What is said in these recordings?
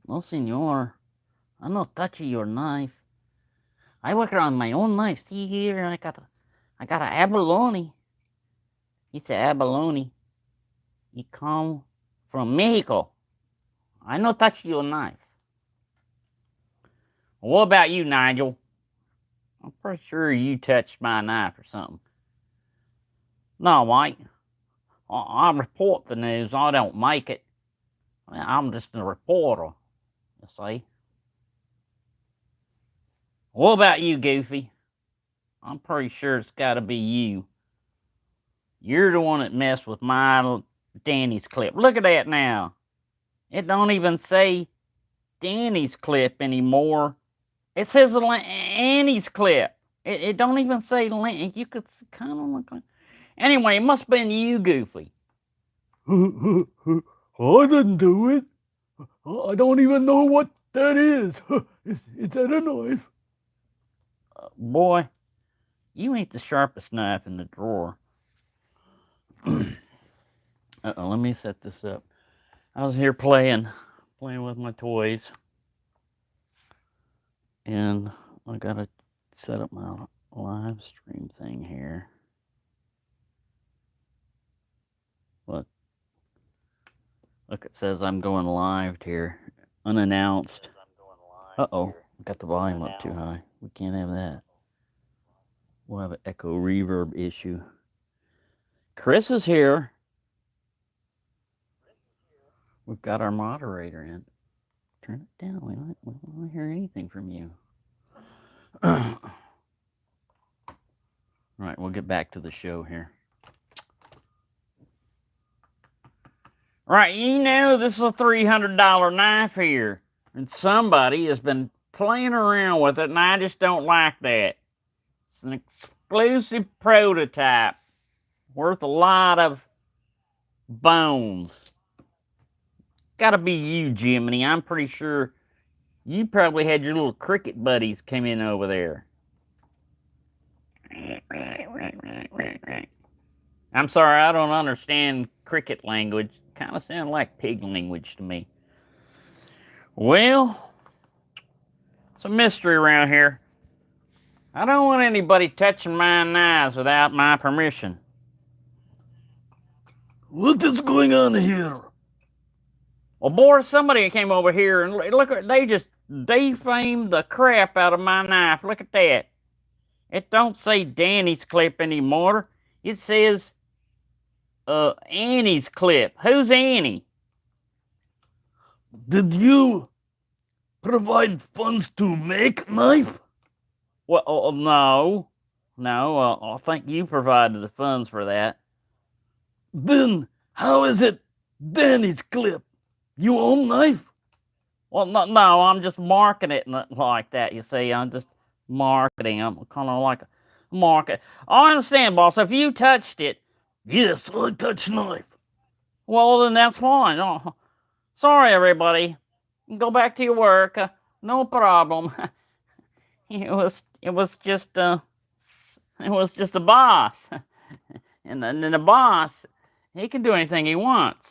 No, senor. I'm not touching your knife. I work on my own knife. See here, I got a abalone. It's a abalone. It come from Mexico. I not touch your knife. What about you, Nigel? I'm pretty sure you touched my knife or something. No, mate. I report the news. I don't make it. I'm just a reporter, you see. What about you, Goofy? I'm pretty sure it's got to be you. You're the one that messed with my Danny's clip. Look at that now. It don't even say Danny's clip anymore. It says Annie's clip. It don't even say You could kind of look like. Anyway, it must have been you, Goofy. I didn't do it. I don't even know what that is. Is that a knife? Boy, you ain't the sharpest knife in the drawer. Let me set this up. I was here playing with my toys, and I gotta set up my live stream thing here. Look, it says I'm going live here, unannounced. Uh-oh, got the volume up too high. We can't have that. We'll have an echo reverb issue. Chris is here. We've got our moderator in. Turn it down. We don't want to hear anything from you. All right, we'll get back to the show here. Right, you know this is a $300 knife here, and somebody has been playing around with it, and I just don't like that. It's an exclusive prototype worth a lot of bones. Gotta be you, Jiminy. I'm pretty sure you probably had your little cricket buddies come in over there. I'm sorry, I don't understand cricket language. Kind of sound like pig language to me. Well, it's a mystery around here. I don't want anybody touching my knives without my permission. What is going on here? Well, Boris, somebody came over here and look, they just defamed the crap out of my knife. Look at that. It don't say Danny's clip anymore. It says Annie's clip. Who's Annie? Did you provide funds to make knife? Well, no. I think you provided the funds for that. Then how is it Danny's clip? You own knife? Well, no, I'm just marketing it like that, you see. I'm just marketing. I'm kind of like a market. I understand, boss. If you touched it. Yes, I touch knife. Well, then that's fine. Oh, sorry, everybody. Go back to your work. No problem. It was just a boss, and then the boss, he can do anything he wants.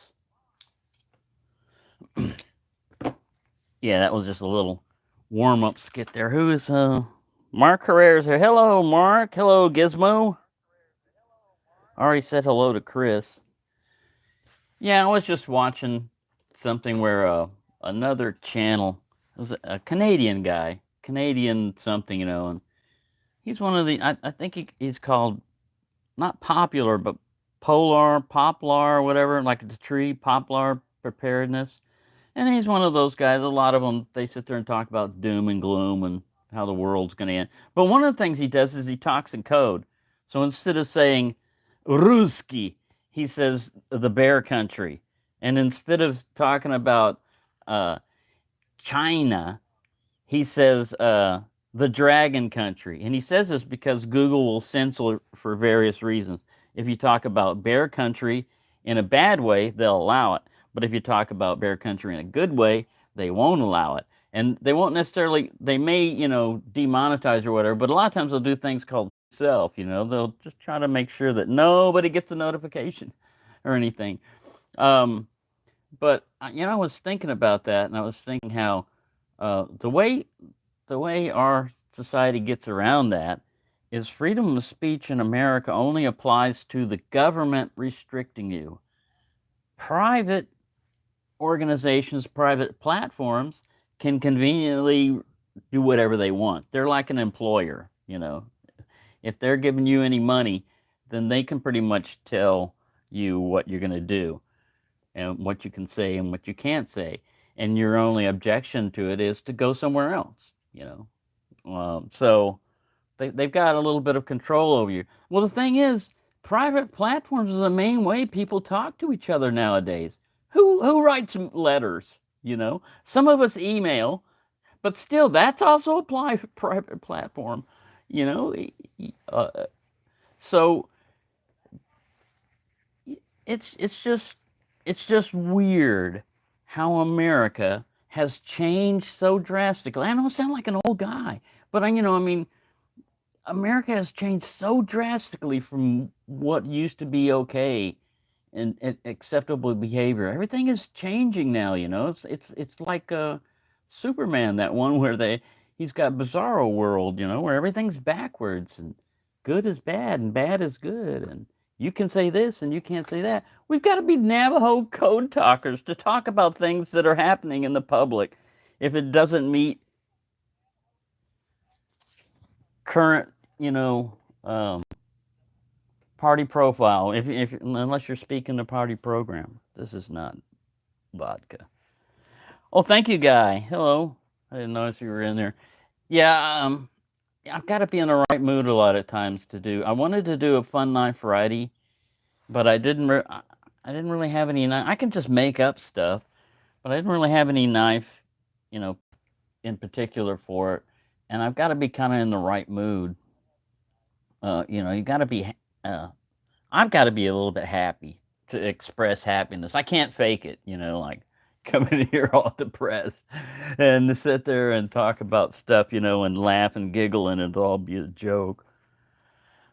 Yeah, that was just a little warm-up skit there. Who is Mark Herrera's here? Hello, Mark. Hello, Gizmo. I already said hello to Chris. Yeah, I was just watching something where another channel, it was a Canadian guy, Canadian something, and he's one of the, I think he's called, not popular, but poplar, whatever, like the tree, poplar preparedness. And he's one of those guys, a lot of them, they sit there and talk about doom and gloom and how the world's going to end. But one of the things he does is he talks in code. So instead of saying Ruski, he says the bear country. And instead of talking about China, he says the dragon country. And he says this because Google will censor for various reasons. If you talk about bear country in a bad way, they'll allow it. But if you talk about bear country in a good way, they won't allow it. And they won't necessarily, they may, demonetize or whatever, but a lot of times they'll do things called self, they'll just try to make sure that nobody gets a notification or anything. But But I was thinking about that, and I was thinking how the way our society gets around that is freedom of speech in America only applies to the government restricting you. Private organizations, private platforms can conveniently do whatever they want. They're like an employer. If they're giving you any money, then they can pretty much tell you what you're going to do and what you can say and what you can't say. And your only objection to it is to go somewhere else. So they've got a little bit of control over you. Well, the thing is, private platforms is the main way people talk to each other nowadays. Who writes letters? Some of us email, but still, that's also a private platform. You know, so it's just weird how America has changed so drastically. I don't sound like an old guy, but I mean, America has changed so drastically from what used to be okay and acceptable behavior. Everything is changing now. It's like Superman, that one where he's got Bizarro World. Where everything's backwards and good is bad and bad is good, and you can say this and you can't say that. We've got to be Navajo code talkers to talk about things that are happening in the public. If it doesn't meet current, party profile, if unless you're speaking the party program. This is not vodka. Oh, thank you, Guy. Hello. I didn't notice you were in there. Yeah, I've got to be in the right mood a lot of times to do. I wanted to do a fun knife Friday, but I didn't really have any knife. I can just make up stuff, but I didn't really have any knife, you know, in particular for it. And I've got to be kind of in the right mood. You got to be. I've got to be a little bit happy to express happiness. I can't fake it. Like come in here all depressed and to sit there and talk about stuff, and laugh and giggle and it'll all be a joke.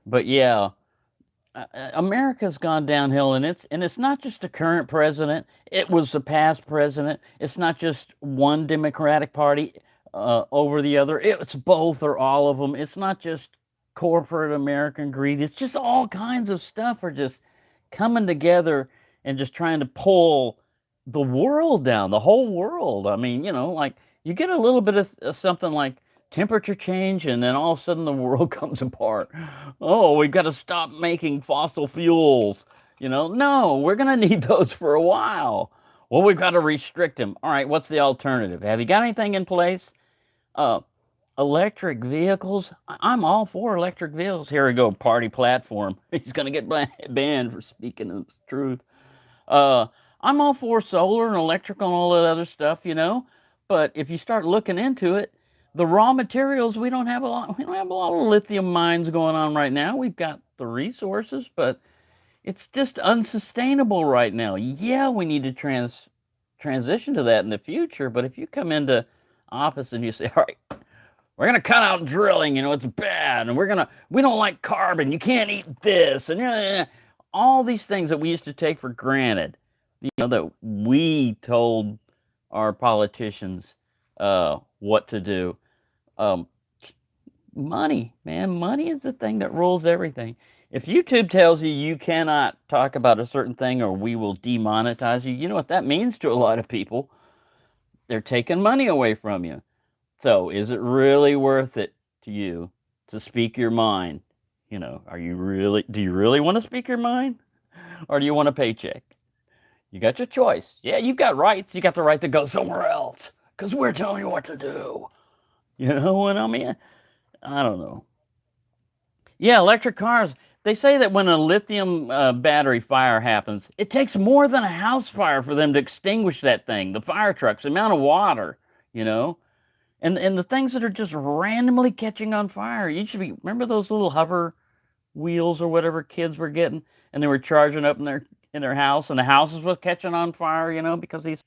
But yeah, America's gone downhill, and it's not just the current president. It was the past president. It's not just one Democratic Party over the other. It's both or all of them. It's not just corporate American greed. It's just all kinds of stuff are just coming together and just trying to pull the world down, the whole world. I mean, like you get a little bit of something like temperature change, and then all of a sudden the world comes apart. Oh, we've got to stop making fossil fuels. No, we're going to need those for a while. Well, we've got to restrict them. All right, what's the alternative? Have you got anything in place? Uh, Electric vehicles. I'm all for electric vehicles. Here we go, party platform. He's going to get banned for speaking the truth. Uh, I'm all for solar and electrical and all that other stuff. But if you start looking into it, the raw materials, we don't have a lot. We don't have a lot of lithium mines going on right now. We've got the resources, but it's just unsustainable right now. Yeah, we need to transition to that in the future. But if you come into office and you say, all right, we're gonna cut out drilling, it's bad, and we don't like carbon, you can't eat this, and all these things that we used to take for granted, that we told our politicians what to do. Um, Money, man, money is the thing that rules everything. If YouTube tells you you cannot talk about a certain thing or we will demonetize you, you know what that means to a lot of people? They're taking money away from you. So, is it really worth it to you to speak your mind? Do you really want to speak your mind? Or do you want a paycheck? You got your choice. Yeah, you've got rights. You got the right to go somewhere else because we're telling you what to do. You know what I mean? I don't know. Yeah, electric cars. They say that when a lithium battery fire happens, it takes more than a house fire for them to extinguish that thing. The fire trucks, the amount of water, you know? And the things that are just randomly catching on fire. You should be remember those little hover wheels or whatever kids were getting, and they were charging up in their house, and the houses was catching on fire, because these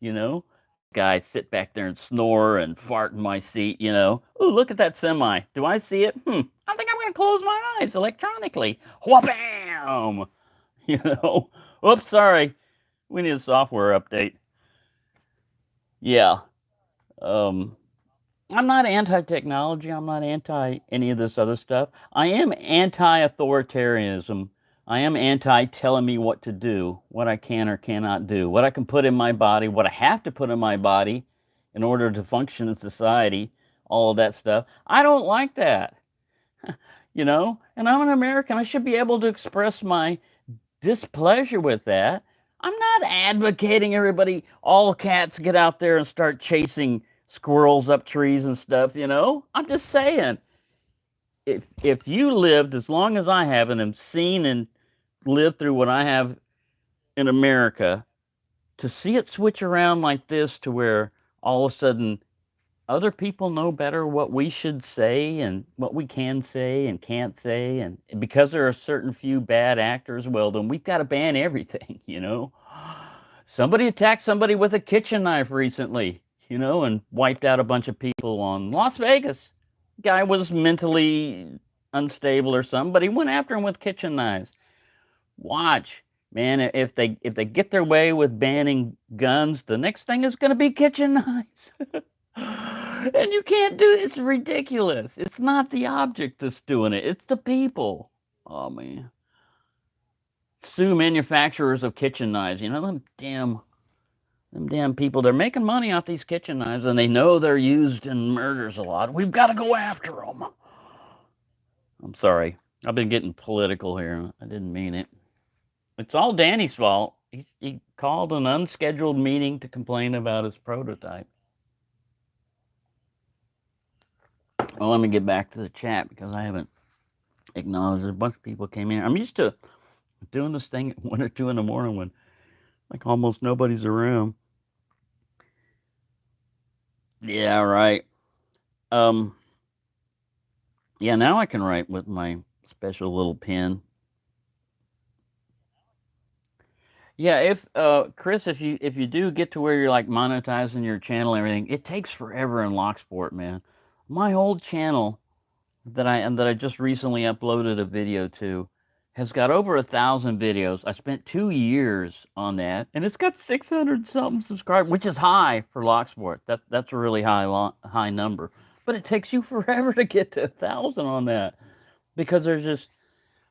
guys sit back there and snore and fart in my seat. Ooh, look at that semi. Do I see it? I think I'm gonna close my eyes electronically. Wham! Oops, sorry. We need a software update. Yeah. Um, I'm not anti-technology. I'm not anti any of this other stuff. I am anti-authoritarianism. I am anti-telling me what to do, what I can or cannot do, what I can put in my body, what I have to put in my body in order to function in society, all of that stuff. I don't like that, and I'm an American. I should be able to express my displeasure with that. I'm not advocating everybody, all cats get out there and start chasing squirrels up trees and stuff. I'm just saying, if you lived as long as I have and have seen and lived through what I have in America, to see it switch around like this to where all of a sudden other people know better what we should say and what we can say and can't say, and because there are certain few bad actors, well, then we've got to ban everything. Somebody attacked somebody with a kitchen knife recently, and wiped out a bunch of people on Las Vegas. Guy was mentally unstable or something, but he went after him with kitchen knives. Watch, man, if they get their way with banning guns, the next thing is going to be kitchen knives. And you can't do it. It's ridiculous. It's not the object that's doing it, it's the people. Oh, man. Sue manufacturers of kitchen knives. Them damn people, they're making money off these kitchen knives, and they know they're used in murders a lot. We've got to go after them. I'm sorry. I've been getting political here. I didn't mean it. It's all Danny's fault. He called an unscheduled meeting to complain about his prototype. Well, let me get back to the chat because I haven't acknowledged a bunch of people came in. I'm used to doing this thing at 1 or 2 in the morning when like almost nobody's around. Yeah, right. Um, yeah, now I can write with my special little pen. Yeah, if Chris, if you do get to where you're like monetizing your channel and everything, it takes forever in Locksport, man. My old channel that I just recently uploaded a video to has got over 1,000 videos. I spent 2 years on that, and it's got 600 something subscribers, which is high for Locksport. That's a really high number. But it takes you forever to get to 1,000 on that because there's just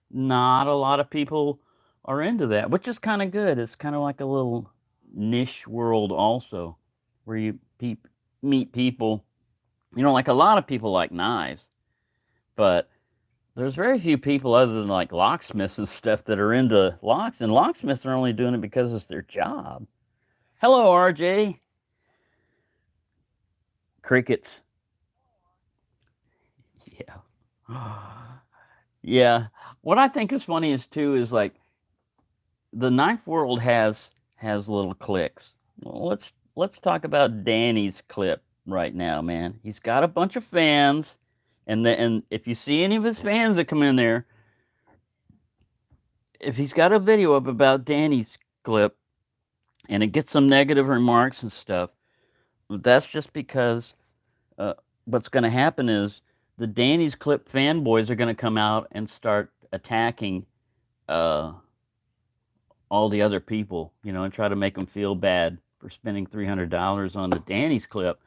not a lot of people are into that, which is kind of good. It's kind of like a little niche world also, where you meet people. Like a lot of people like knives, but there's very few people other than like locksmiths and stuff that are into locks, and locksmiths are only doing it because it's their job. Hello, RJ. Crickets. Yeah. Yeah. What I think is funny is too is like the knife world has little clicks. Well, let's talk about Danny's clip right now, man. He's got a bunch of fans, and if you see any of his fans that come in there, if he's got a video up about Danny's clip and it gets some negative remarks and stuff, that's just because what's going to happen is the Danny's clip fanboys are going to come out and start attacking uh, all the other people, and try to make them feel bad for spending $300 on the Danny's clip.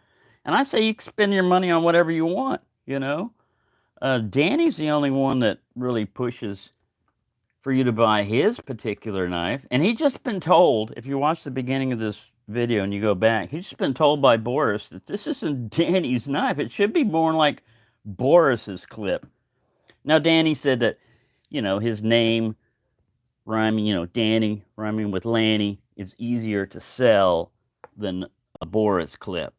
And I say you can spend your money on whatever you want. Danny's the only one that really pushes for you to buy his particular knife. And he's just been told, if you watch the beginning of this video and you go back, he's just been told by Boris that this isn't Danny's knife. It should be more like Boris's clip. Now, Danny said that, his name rhyming, Danny rhyming with Lanny is easier to sell than a Boris clip.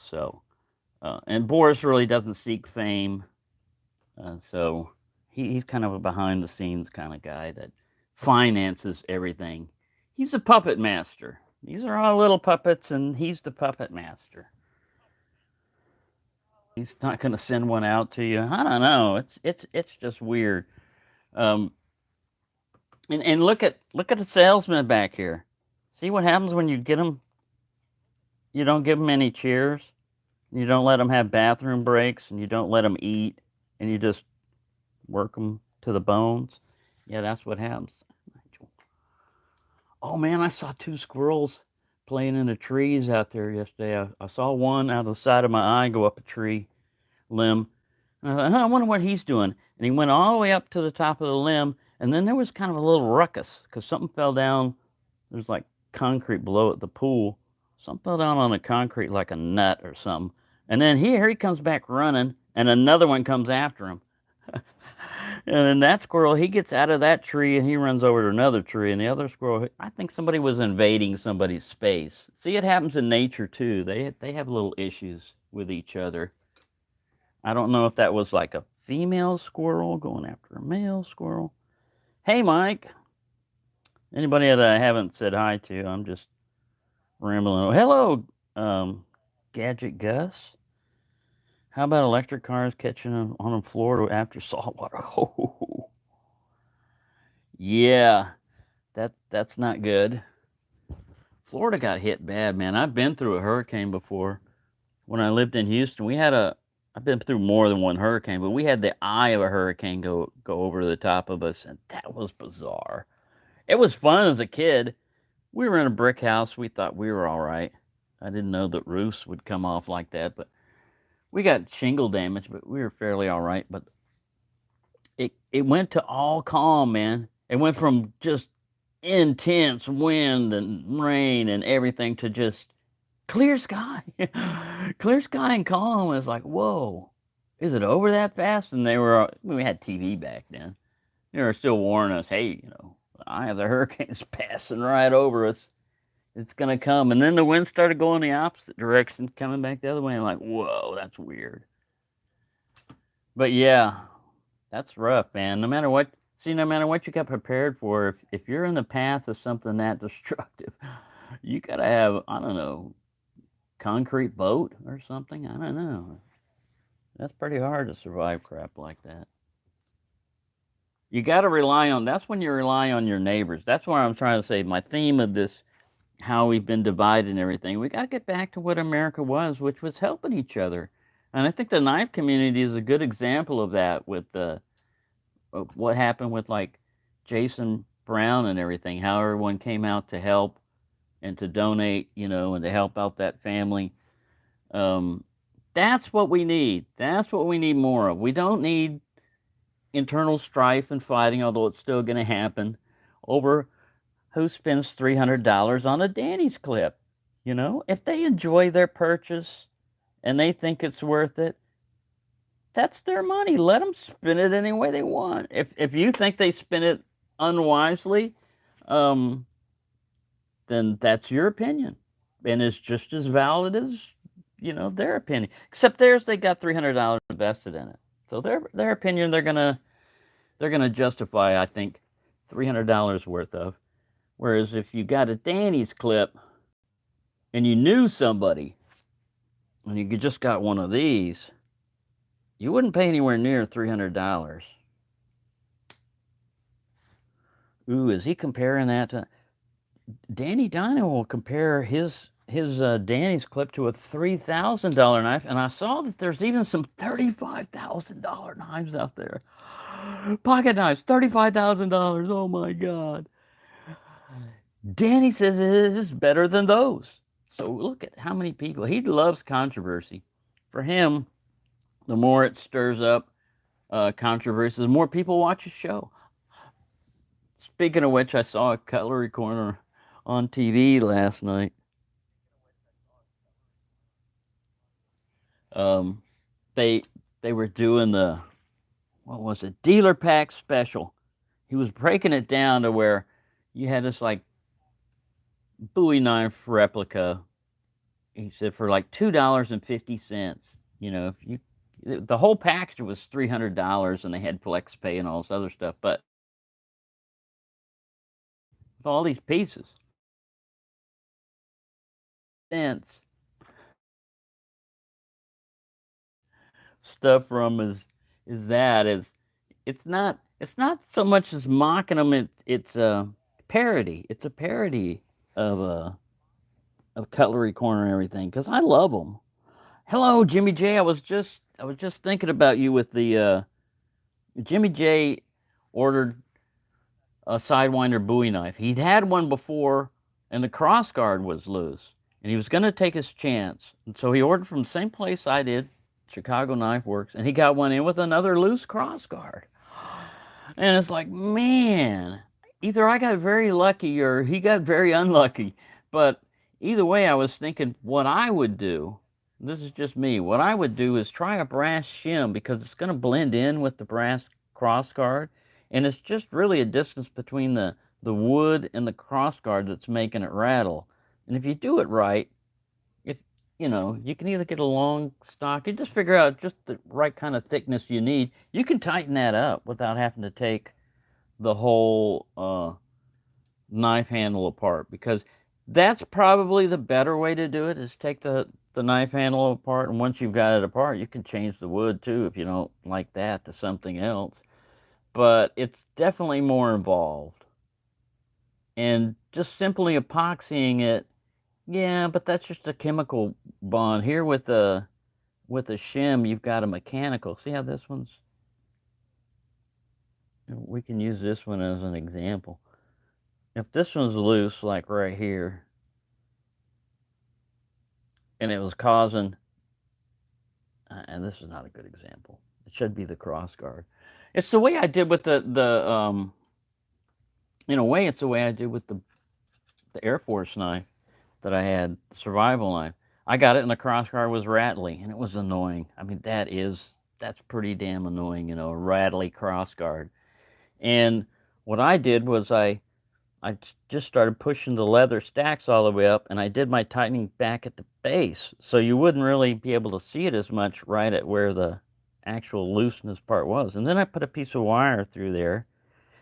So, and Boris really doesn't seek fame. So he's kind of a behind the scenes kind of guy that finances everything. He's a puppet master. These are all little puppets, and he's the puppet master. He's not going to send one out to you. I don't know. It's just weird. Um, and look at the salesman back here. See what happens when you get them. You don't give them any cheers. You don't let them have bathroom breaks, and you don't let them eat, and you just work them to the bones. Yeah, that's what happens. Oh man, I saw 2 squirrels playing in the trees out there yesterday. I saw one out of the side of my eye go up a tree limb. And I thought, I wonder what he's doing. And he went all the way up to the top of the limb, and then there was kind of a little ruckus because something fell down. There's like concrete below at the pool. Something fell down on the concrete like a nut or something. And then here he comes back running, and another one comes after him. And then that squirrel, he gets out of that tree and he runs over to another tree. And the other squirrel, I think somebody was invading somebody's space. See, it happens in nature too. They have little issues with each other. I don't know if that was like a female squirrel going after a male squirrel. Hey, Mike. Anybody that I haven't said hi to, I'm just rambling. Hello, Gadget Gus. How about electric cars catching on Florida after saltwater? Oh, yeah, that's not good. Florida got hit bad, man. I've been through a hurricane before. When I lived in Houston, I've been through more than one hurricane, but we had the eye of a hurricane go over the top of us, and that was bizarre. It was fun as a kid. We were in a brick house. We thought we were all right. I didn't know that roofs would come off like that, but we got shingle damage, but we were fairly all right. But it went to all calm, man. It went from just intense wind and rain and everything to just clear sky. Clear sky and calm. It's like, whoa, is it over that fast? And we had TV back then. They were still warning us, hey, the eye of the hurricane's passing right over us. It's going to come. And then the wind started going the opposite direction, coming back the other way. I'm like, whoa, that's weird. But yeah, that's rough, man. No matter what you got prepared for, if you're in the path of something that destructive, you got to have, I don't know, concrete boat or something. I don't know. That's pretty hard to survive crap like that. You got to that's when you rely on your neighbors. That's what I'm trying to say. My theme of this, how we've been divided and everything, we got to get back to what America was, which was helping each other. And I think the knife community is a good example of that with what happened with like Jason Brown and everything, how everyone came out to help and to donate, and to help out that family. That's what we need. That's what we need more of. We don't need internal strife and fighting, although it's still going to happen, over who spends $300 on a Danny's clip. If they enjoy their purchase and they think it's worth it, that's their money. Let them spend it any way they want. If you think they spend it unwisely, then that's your opinion, and it's just as valid as their opinion. Except theirs, they got $300 invested in it, so their opinion they're gonna justify, I think, $300 worth of. Whereas if you got a Danny's clip and you knew somebody and you just got one of these, you wouldn't pay anywhere near $300. Ooh, is he comparing that to Danny Dino? Will compare his Danny's clip to a $3,000 knife, and I saw that there's even some $35,000 knives out there. Pocket knives, $35,000. Oh my God. Danny says his is better than those. So look at how many people. He loves controversy. For him, the more it stirs up controversy, the more people watch his show. Speaking of which, I saw a Cutlery Corner on TV last night. They were doing what was it, dealer pack special. He was breaking it down to where you had this like Bowie knife replica. He said for like $2.50. If you, the whole package was $300, and they had flex pay and all this other stuff. But with all these pieces, cents stuff from it's not so much as mocking them. It's a parody. It's a parody of Cutlery Corner and everything, because I love them. Hello, Jimmy J. I was just thinking about you with the Jimmy J ordered a Sidewinder Bowie knife. He'd had one before, and the cross guard was loose, and he was going to take his chance. And so he ordered from the same place I did, Chicago Knife Works, and he got one in with another loose cross guard. And it's like, man, either I got very lucky or he got very unlucky. But either way, I was thinking what I would do. This is just me. What I would do is try a brass shim because it's going to blend in with the brass cross guard, and it's just really a distance between the wood and the cross guard that's making it rattle. And if you do it right, if you can either get a long stock, you just figure out just the right kind of thickness you need. You can tighten that up without having to take the whole knife handle apart, because that's probably the better way to do it, is take the knife handle apart, and once you've got it apart, you can change the wood too if you don't like that to something else. But it's definitely more involved. And just simply epoxying it, yeah, but that's just a chemical bond. Here with a shim, you've got a mechanical. See how this one's, we can use this one as an example. If this one's loose, like right here, and it was causing, and this is not a good example. It should be the cross guard. It's the way I did with the in a way, it's the way I did with the Air Force knife that I had, survival knife. I got it and the cross guard was rattly, and it was annoying. I mean, that's pretty damn annoying, a rattly cross guard. And what I did was I just started pushing the leather stacks all the way up, and I did my tightening back at the base, so you wouldn't really be able to see it as much right at where the actual looseness part was. And then I put a piece of wire through there,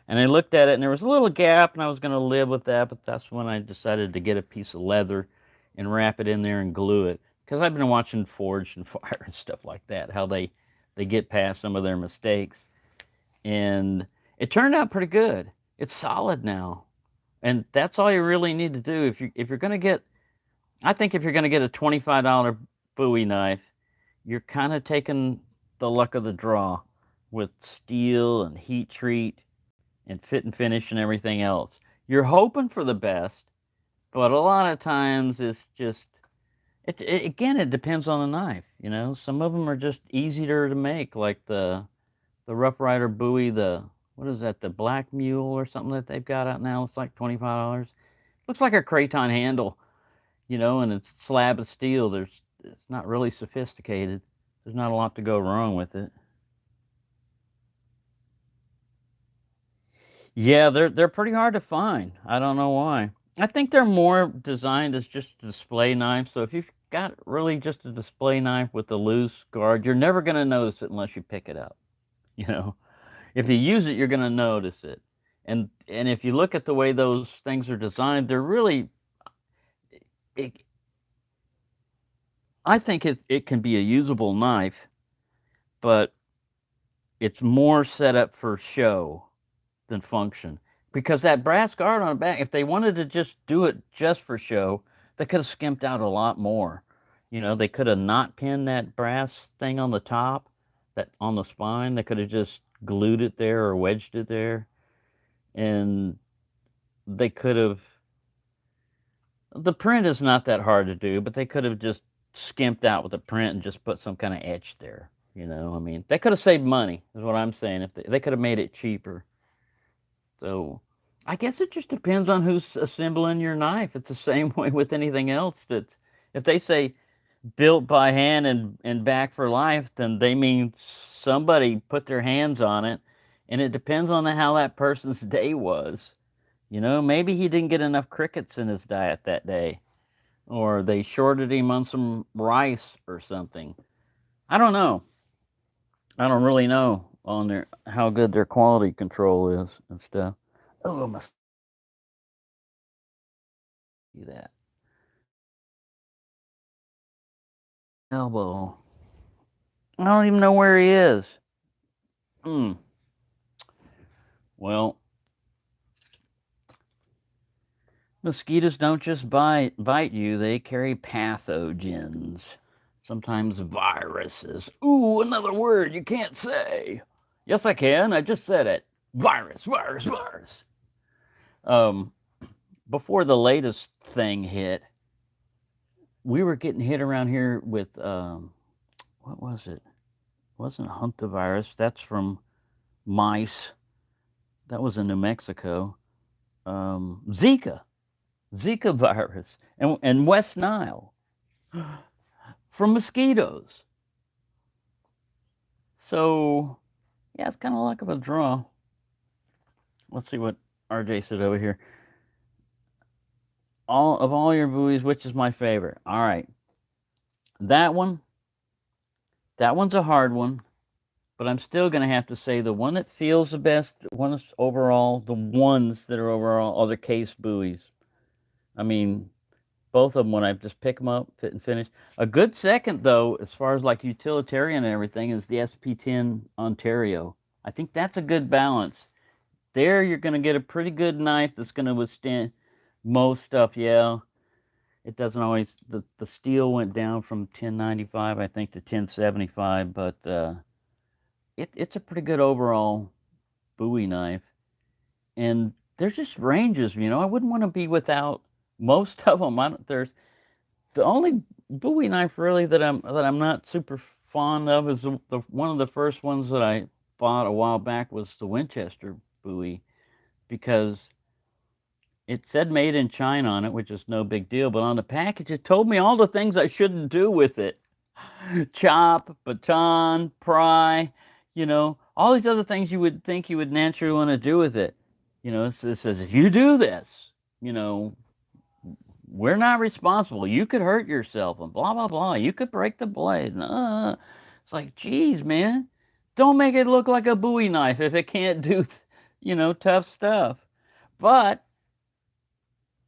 and I looked at it, and there was a little gap, and I was going to live with that, but that's when I decided to get a piece of leather and wrap it in there and glue it, because I've been watching Forged and Fire and stuff like that, how they get past some of their mistakes, and it turned out pretty good. It's solid now. And that's all you really need to do. If you're going to get, I think if you're going to get a $25 Bowie knife, you're kind of taking the luck of the draw with steel and heat treat and fit and finish and everything else. You're hoping for the best, but a lot of times it's just, again, it depends on the knife. Some of them are just easier to make, like the Rough Rider Bowie, what is that, the Black Mule or something that they've got out now? It's like $25. Looks like a craton handle, and it's a slab of steel. It's not really sophisticated. There's not a lot to go wrong with it. Yeah, they're pretty hard to find. I don't know why. I think they're more designed as just a display knife. So if you've got really just a display knife with a loose guard, you're never going to notice it unless you pick it up. If you use it, you're going to notice it. And if you look at the way those things are designed, they're really, I think it can be a usable knife, but it's more set up for show than function. Because that brass guard on the back, if they wanted to just do it just for show, they could have skimped out a lot more. They could have not pinned that brass thing on the top, that on the spine. They could have just glued it there or wedged it there, and they could have, the print is not that hard to do, but they could have just skimped out with the print and just put some kind of etch there. I mean, they could have saved money, is what I'm saying. If they could have made it cheaper. So I guess it just depends on who's assembling your knife. It's the same way with anything else. That if they say built by hand and back for life, then they mean somebody put their hands on it, and it depends on how that person's day was. Maybe he didn't get enough crickets in his diet that day, or they shorted him on some rice or something. I don't know. I don't really know on how good their quality control is and stuff. Oh, I must see that. Elbow. I don't even know where he is. Well, mosquitoes don't just bite you, they carry pathogens. Sometimes viruses. Ooh, another word you can't say. Yes, I can. I just said it. Virus. before the latest thing hit, we were getting hit around here with what was it? It wasn't hantavirus. That's from mice. That was in New Mexico. Zika virus, and West Nile from mosquitoes. So yeah, it's kind of luck of a draw. Let's see what RJ said over here. All your buoys, which is my favorite? All right, that one's a hard one, but I'm still gonna have to say the one that feels the best, the ones overall, the ones that are overall are the case buoys. I mean, both of them when I just pick them up, fit and finish. A good second though, as far as like utilitarian and everything, is the SP10 Ontario. I think that's a good balance. There, you're gonna get a pretty good knife that's gonna withstand most stuff. Yeah, it doesn't always. The steel went down from 1095, I think, to 1075, but it's a pretty good overall Bowie knife. And there's just ranges, I wouldn't want to be without most of them. There's the only Bowie knife really that I'm not super fond of is the one of the first ones that I bought a while back was the Winchester Bowie, because it said made in China on it, which is no big deal, but on the package it told me all the things I shouldn't do with it. Chop, baton, pry, all these other things you would think you would naturally want to do with it. It says, if you do this, we're not responsible. You could hurt yourself and blah, blah, blah. You could break the blade. It's like, geez, man, don't make it look like a Bowie knife if it can't do, tough stuff. But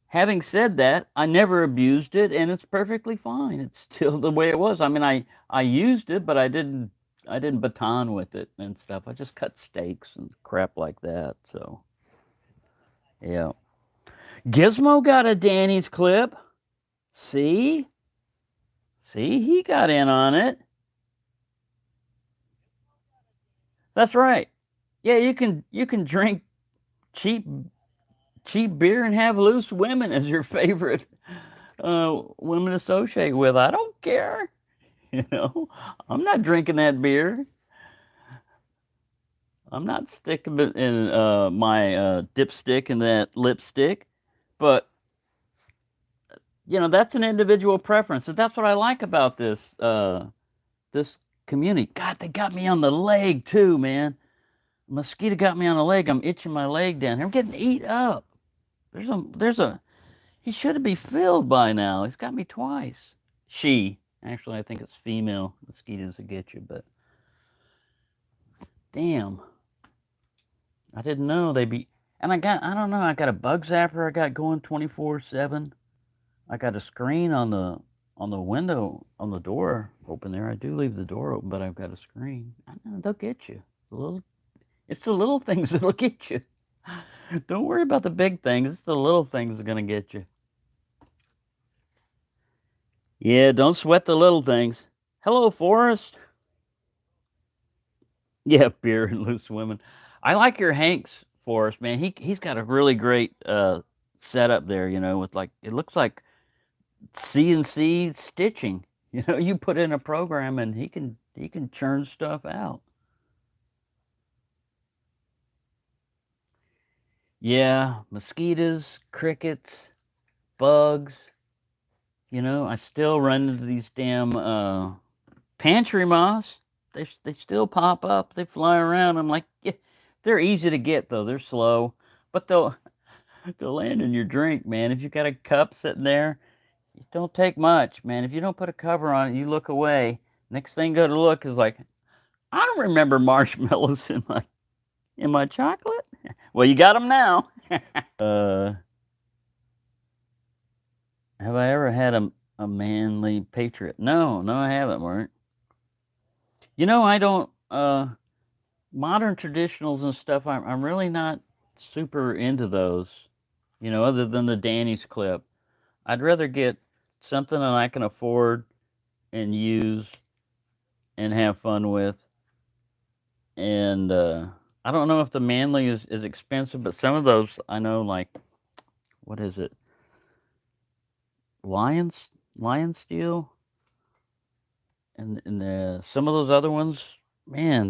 having said that, I never abused it, and it's perfectly fine. It's still the way it was. I mean, I used it, but I didn't baton with it and stuff. I just cut steaks and crap like that. So, yeah. Gizmo got a Danny's clip. See, he got in on it. That's right. Yeah, you can drink cheap beer and have loose women as your favorite women to associate with. I don't care. I'm not drinking that beer. I'm not sticking in my dipstick in that lipstick. But that's an individual preference, and that's what I like about this community. God, they got me on the leg too, man. A mosquito got me on the leg. I'm itching my leg down here. I'm getting eat up. He should be filled by now. He's got me twice. Actually, I think it's female mosquitoes that get you, but damn, I didn't know they'd be. And I don't know, I got a bug zapper I got going 24/7. I got a screen on the window, on the door open there. I do leave the door open, but I've got a screen. I know they'll get you. It's the little things that'll get you. Don't worry about the big things. It's the little things that are gonna get you. Yeah, don't sweat the little things. Hello, Forrest. Yeah, beer and loose women. I like your Hanks, Forrest, man. He's got a really great setup there, with like, it looks like CNC stitching. You put in a program and he can churn stuff out. Yeah, mosquitoes, crickets, bugs. I still run into these damn pantry moths. They still pop up. They fly around. I'm like, yeah, they're easy to get though. They're slow, but they'll land in your drink, man. If you got a cup sitting there, it don't take much, man. If you don't put a cover on it, you look away. Next thing you go to look is like, I don't remember marshmallows in my chocolate. Well, you got them now. Have I ever had a manly patriot? No, I haven't, Mark. I don't modern traditionals and stuff. I'm really not super into those. Other than the Danny's clip, I'd rather get something that I can afford and use and have fun with. And I don't know if the manly is expensive, but some of those I know, like what is it? Lions, lion steel, and some of those other ones, man,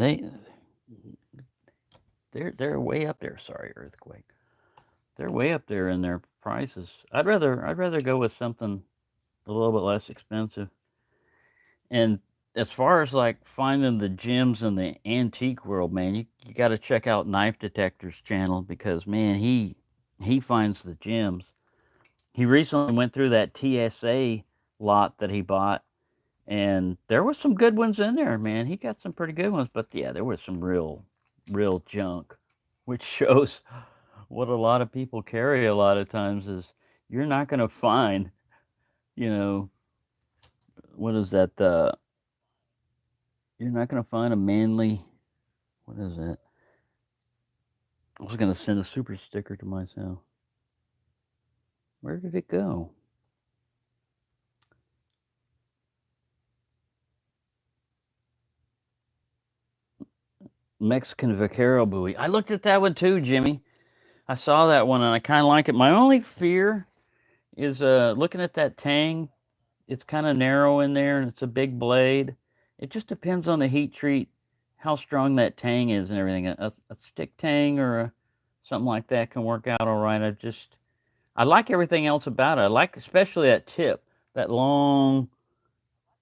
they're way up there. Sorry, earthquake. They're way up there in their prices. I'd rather go with something a little bit less expensive. And as far as like finding the gems in the antique world, man, you got to check out Knife Detector's channel because man, he finds the gems. He recently went through that TSA lot that he bought, and there was some good ones in there, man. He got some pretty good ones, but yeah, there was some real junk, which shows what a lot of people carry a lot of times is you're not going to find, you know, what is that? You're not going to find a manly, what is it? I was going to send a super sticker to myself. Where did it go? Mexican Vaquero buoy. I looked at that one too, Jimmy. I saw that one and I kind of like it. My only fear is looking at that tang. It's kind of narrow in there and it's a big blade. It just depends on the heat treat, how strong that tang is and everything. A stick tang or something like that can work out all right. I like everything else about it. I like especially that tip, that long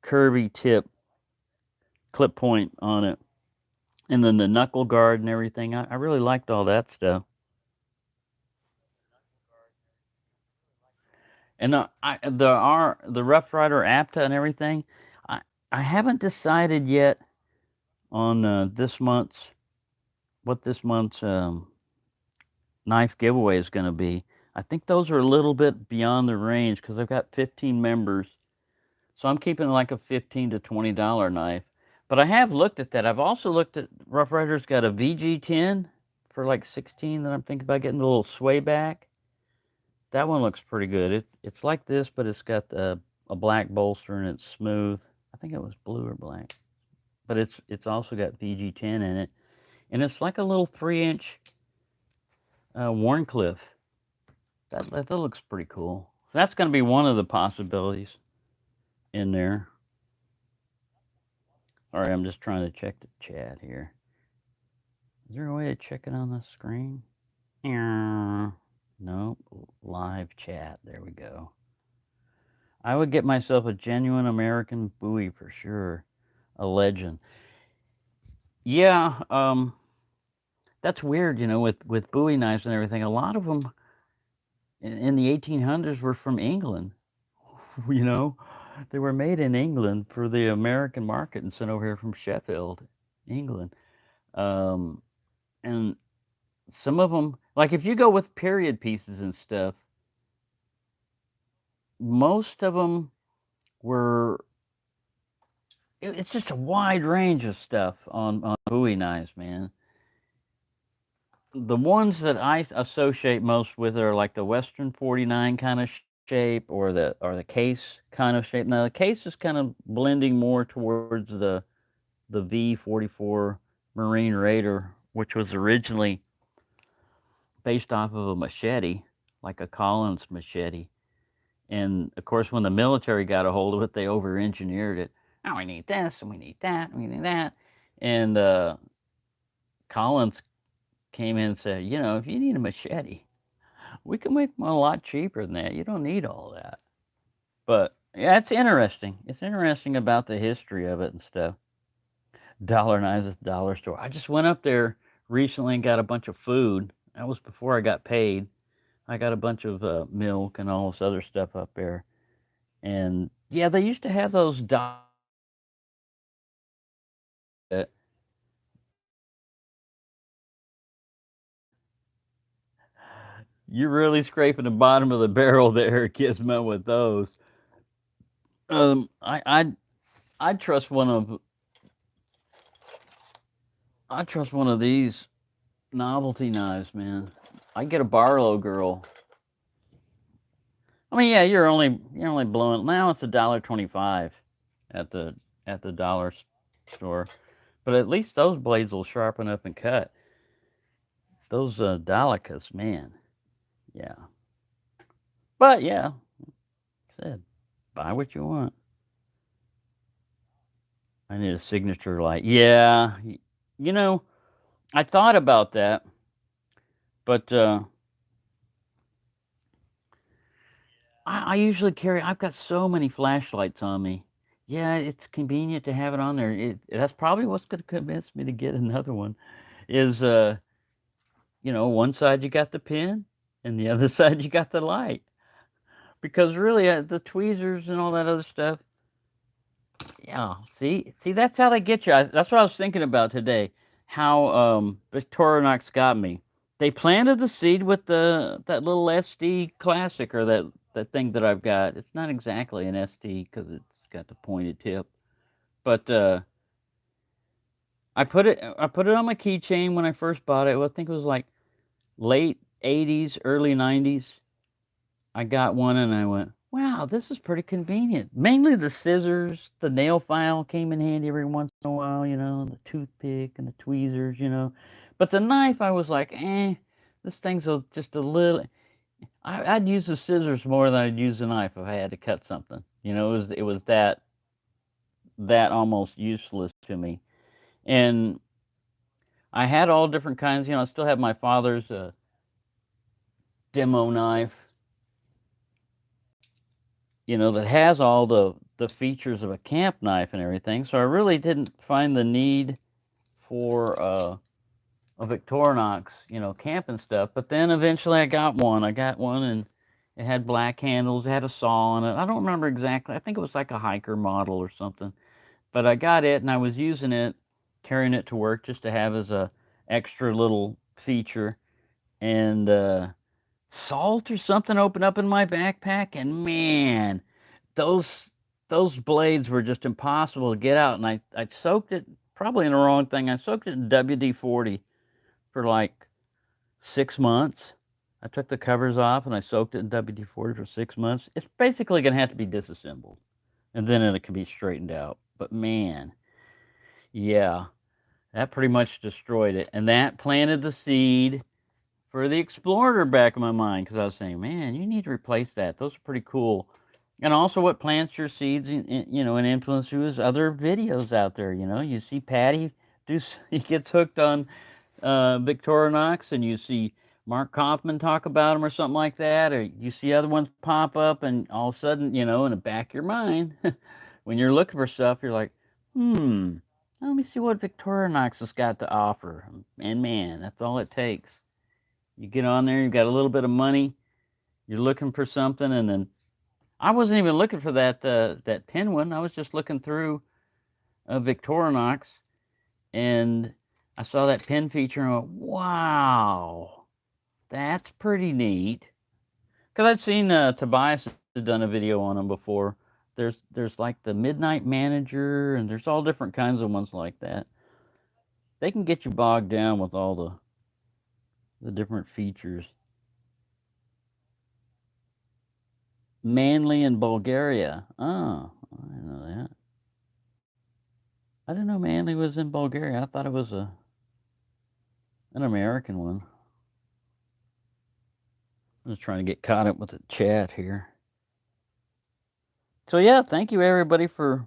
curvy tip, clip point on it, and then the knuckle guard and everything. I really liked all that stuff. And the Rough Rider Apta and everything. I I haven't decided yet on this month's what this month's knife giveaway is going to be. I think those are a little bit beyond the range because I've got 15 members, so I'm keeping like a $15 to $20 knife. But I have looked at that. I've also looked at Rough Rider's got a VG10 for like 16 that I'm thinking about getting a little sway back. That one looks pretty good. It's like this, but it's got a black bolster and it's smooth. I think it was blue or black, but it's also got VG10 in it, and it's like a little 3-inch Warncliffe. That looks pretty cool. So that's going to be one of the possibilities in there. All right, I'm just trying to check the chat here. Is there a way to check it on the screen? Nope. Live chat. There we go. I would get myself a genuine American Bowie for sure. A legend. Yeah, that's weird, with Bowie knives and everything. A lot of them in the 1800s were from England. You know, they were made in England for the American market and sent over here from Sheffield, England. Um, and some of them, like if you go with period pieces and stuff, most of them were. It's just a wide range of stuff on Bowie knives, man. The ones that I associate most with are like the Western 49 kind of shape or the case kind of shape. Now the case is kind of blending more towards the V44 Marine Raider, which was originally based off of a machete, like a Collins machete. And of course, when the military got a hold of it, they over-engineered it. Oh, we need this, and we need that, and we need that. And Collins came in and said, if you need a machete, we can make them a lot cheaper than that. You don't need all that. But yeah, it's interesting. It's interesting about the history of it and stuff. Dollar Knives at the dollar store. I just went up there recently and got a bunch of food. That was before I got paid. I got a bunch of milk and all this other stuff up there. And yeah, they used to have those you're really scraping the bottom of the barrel there, Gizmo, with those. I'd trust one of these novelty knives, man. I get a Barlow girl. I mean, yeah, you're only blowing. Now it's $1.25 at the dollar store, but at least those blades will sharpen up and cut. Those Dalicas, man, yeah. But yeah, said buy what you want. I need a signature light. Yeah, you know, I thought about that, but I usually carry. I've got so many flashlights on me. Yeah, it's convenient to have it on there. That's probably what's going to convince me to get another one. Is one side you got the pin, and the other side you got the light. Because really, the tweezers and all that other stuff. Yeah, see, that's how they get you. That's what I was thinking about today. How Victorinox got me. They planted the seed with that little SD Classic, or that thing that I've got. It's not exactly an SD because it's got the pointed tip, but I put it on my keychain when I first bought it. Well, I think it was like late '80s, early '90s. I got one and I went, wow, this is pretty convenient. Mainly the scissors, the nail file came in handy every once in a while, the toothpick and the tweezers. But the knife, I was like, this thing's just a little. I'd use the scissors more than I'd use the knife if I had to cut something. It was that almost useless to me. And I had all different kinds. I still have my father's demo knife, that has all the features of a camp knife and everything. So I really didn't find the need for a Victorinox, camping stuff. But then eventually I got one. And it had black handles. It had a saw on it. I don't remember exactly. I think it was like a hiker model or something. But I got it and I was using it, carrying it to work just to have as a extra little feature. And salt or something opened up in my backpack, and man, those those blades were just impossible to get out. And I soaked it, probably in the wrong thing. I soaked it in WD-40 for like 6 months. I took the covers off and I soaked it in WD-40 for 6 months. It's basically going to have to be disassembled, and then it can be straightened out. But man, yeah, that pretty much destroyed it, and that planted the seed for the Explorer back in my mind, because I was saying, man, you need to replace that. Those are pretty cool. And also, what plants your seeds, and influence you is other videos out there. You see Patty he gets hooked on Victorinox, and you see Mark Kaufman talk about them or something like that, or you see other ones pop up, and all of a sudden, in the back of your mind, when you're looking for stuff, you're like, let me see what Victorinox has got to offer. And man, that's all it takes. You get on there, you've got a little bit of money, you're looking for something, and then I wasn't even looking for that pen one. I was just looking through Victorinox, and I saw that pen feature, and I went, wow, that's pretty neat. Because I've seen Tobias has done a video on them before. There's like the Midnight Manager, and there's all different kinds of ones like that. They can get you bogged down with all the different features. Manly in Bulgaria. Oh, I didn't know that. I didn't know Manly was in Bulgaria. I thought it was an American one. I'm just trying to get caught up with the chat here. So yeah, thank you everybody for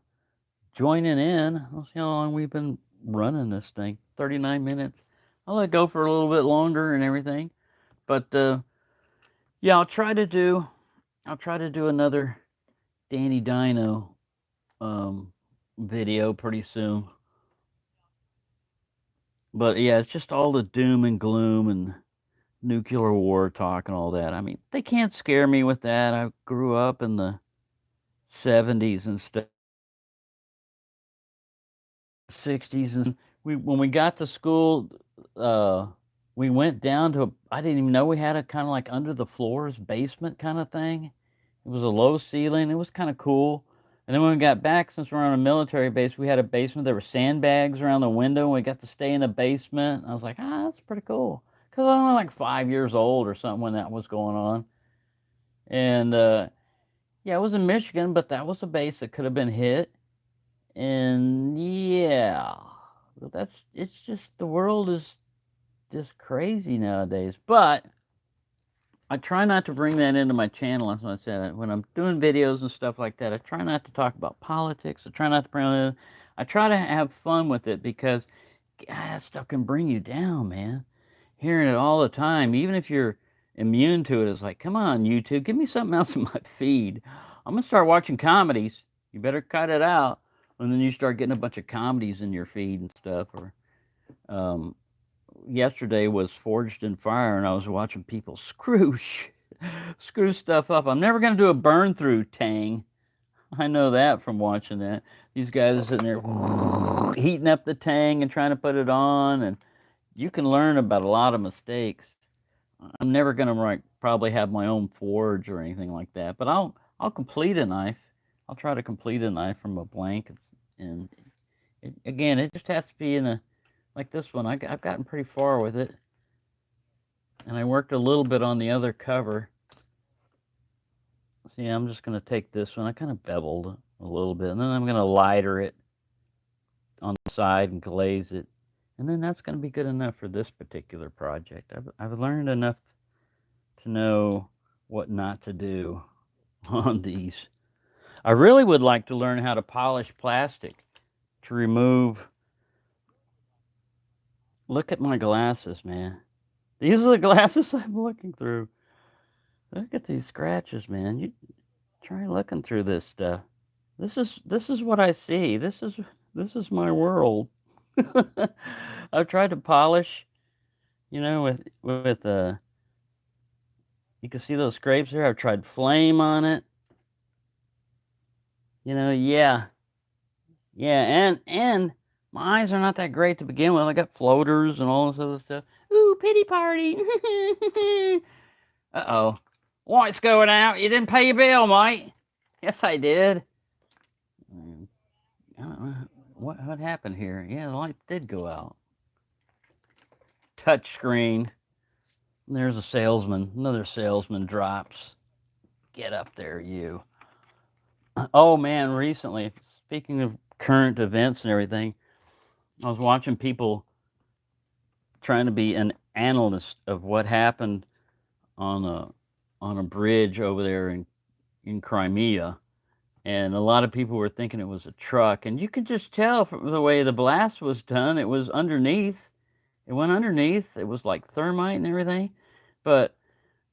joining in. Let's see how long we've been running this thing. 39 minutes. I'll let it go for a little bit longer and everything. But yeah, I'll try to do another Danny Dino video pretty soon. But yeah, it's just all the doom and gloom and nuclear war talk and all that. I mean, they can't scare me with that. I grew up in the 70s and stuff, 60s, and when we got to school, uh, we went down to I didn't even know we had a kind of like under the floors basement kind of thing. It was a low ceiling. It was kind of cool. And then when we got back, since we're on a military base, we had a basement. There were sandbags around the window, and we got to stay in the basement. I was like, that's pretty cool. Because I was only like 5 years old or something when that was going on. And yeah, it was in Michigan, but that was a base that could have been hit. And yeah, it's just the world is just crazy nowadays. But I try not to bring that into my channel. That's what I said. When I'm doing videos and stuff like that, I try not to talk about politics. I try not to bring it in. I try to have fun with it because God, that stuff can bring you down, man. Hearing it all the time, even if you're immune to it, it's like, come on, YouTube, give me something else in my feed. I'm gonna start watching comedies. You better cut it out. And then you start getting a bunch of comedies in your feed and stuff. Or yesterday was Forged in Fire, and I was watching people screw stuff up. I'm never gonna do a burn through tang. I know that from watching that. These guys are sitting there heating up the tang and trying to put it on, and you can learn about a lot of mistakes. I'm never gonna probably have my own forge or anything like that, but I'll complete a knife. I'll try to complete a knife from a blank, and again, it just has to be in a like this one. I've gotten pretty far with it, and I worked a little bit on the other cover. See, I'm just gonna take this one. I kind of beveled a little bit, and then I'm gonna lighter it on the side and glaze it. And then that's going to be good enough for this particular project. I've learned enough to know what not to do on these. I really would like to learn how to polish plastic to remove. Look at my glasses, man. These are the glasses I'm looking through. Look at these scratches, man. You try looking through this stuff. This is what I see. This is my world. I've tried to polish, you know, with you can see those scrapes there. I've tried flame on it. You know, yeah, and my eyes are not that great to begin with. I got floaters and all this other stuff. Ooh, pity party. Uh-oh. What's going out? You didn't pay your bill, mate. Yes, I did. I don't know what happened here. Yeah, the light did go out. Touch screen. There's a salesman. Another salesman drops. Get up there, you. Oh, man, recently, speaking of current events and everything, I was watching people trying to be an analyst of what happened on a bridge over there in Crimea. And a lot of people were thinking it was a truck. And you could just tell from the way the blast was done, it was underneath. It went underneath. It was like thermite and everything. But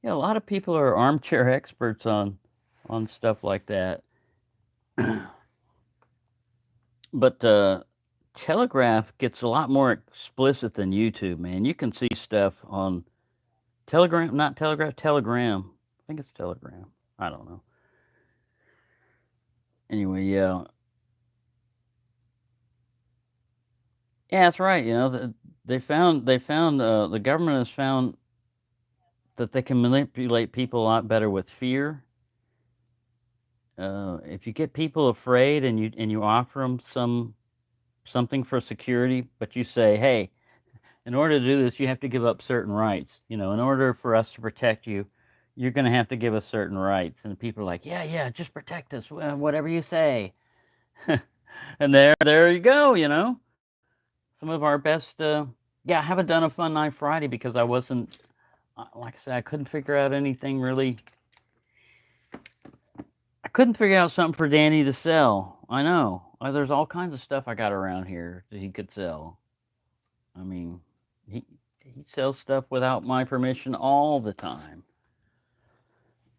yeah, a lot of people are armchair experts on stuff like that. But Telegraph gets a lot more explicit than YouTube, man. You can see stuff on Telegram, not Telegraph, Telegram. I think it's Telegram. I don't know. Anyway, yeah. Yeah, that's right. You know, they found the government has found that they can manipulate people a lot better with fear. If you get people afraid and you offer them something for security, but you say, hey, in order to do this, you have to give up certain rights. You know, in order for us to protect you, you're going to have to give us certain rights. And people are like, yeah, just protect us, whatever you say. And there you go, you know. Some of our best, I haven't done a Fun Night Friday because I wasn't, like I said, I couldn't figure out anything really. I couldn't figure out something for Danny to sell. I know. There's all kinds of stuff I got around here that he could sell. I mean, he sells stuff without my permission all the time.